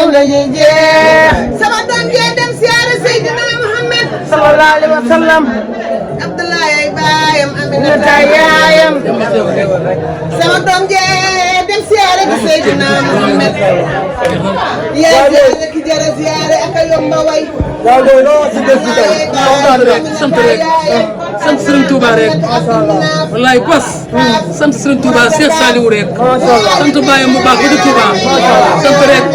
la sama doom jee dem siyaare Seydina Muhammad sallallahu alayhi wa sallam Abdoulaye ay baayam Aminata yaayam sama doom jee dem siyaare Seydina Muhammad yaa siyaare ki jara siyaare ak a yomba way sant rek sant Serigne Touba rek wallaay bas sant Serigne Touba Cheikh Saliou rek sant Baye mu baax ba Touba sant rek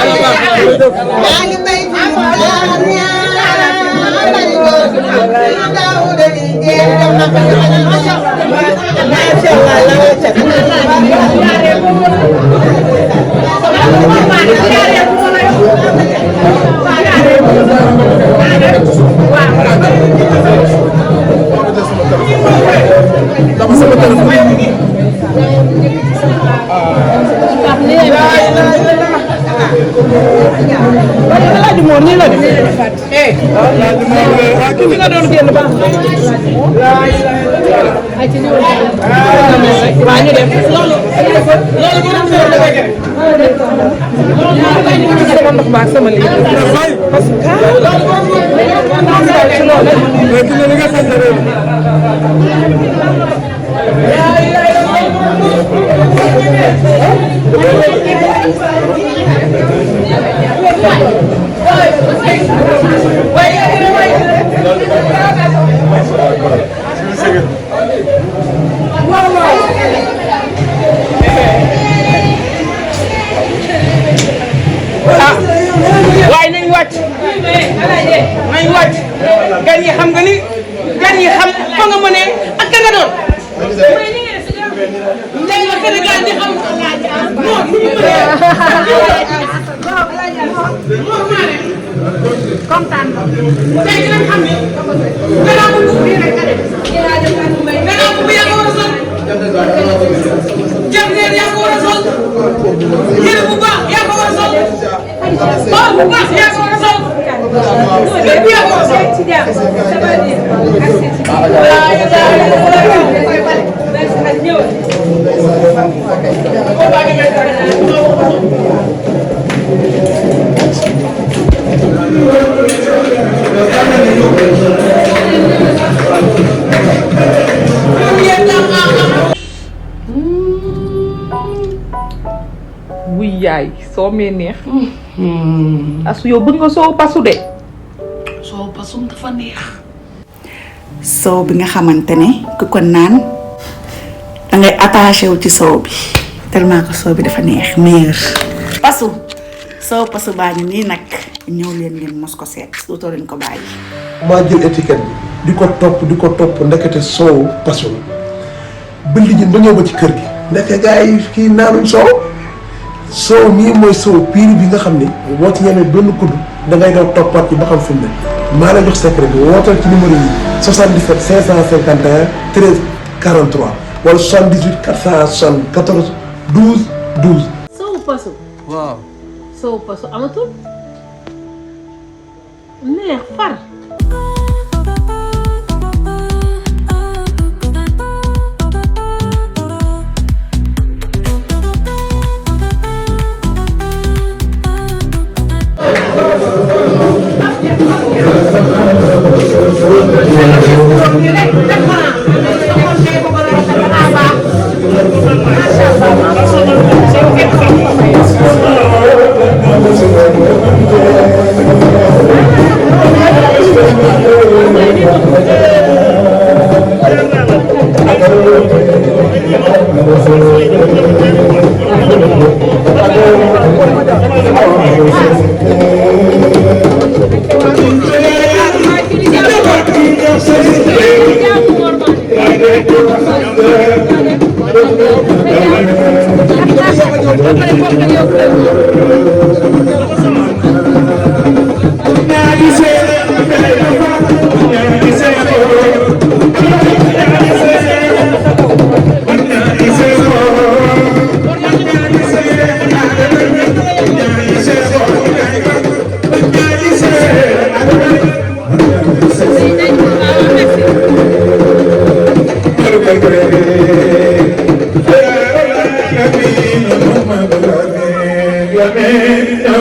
ala baax Alaaji Mor nii la def ki fi nga doon génn baax waa ñu def loolu sama ndox baax sama lii parce waaye nañ wàcc gan yi xam nga ni gan yi xam fa nga mënee ak ka nga doon tey la Sénégal di xam kontaan tey dinañ xam ni gannaaw bu bii rek gannaaw bu yaa ko war a sol jàngeer yaa ko war a sol yére bu baax yaa ko war a sol xool bu baax yaa ko war a sol lépp yaa ko war a sol wuy yaay soo mee neex asu yow bëgg nga soo pasu de soo pasum dafa neex soow bi nga xamante ne ku ko naan dangay attaché wu ci soow bi tellement que soow bi dafa neex meilleur pasu soow pasu baa ngi nii nag ñëw leen ngeen mos ko seet dootoo leen ko bàyyi. maa jël étiquette bi di ko topp ndekete soow pasu ba lijjën ba ñëw ba ci kër gi ndeke gars yi kii naanuñ soow mii mooy soow piir bi nga xam ni boo ci ñemee benn kudd dangay daw toppaat ci ba xam fi mu ne maa la jox secret bi wootal ci numéro yi 77 551 13 43 wala 78 474 12 12. soowu pasu. waaw soowu pasu amatul neex far. Amen.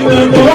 Thank you.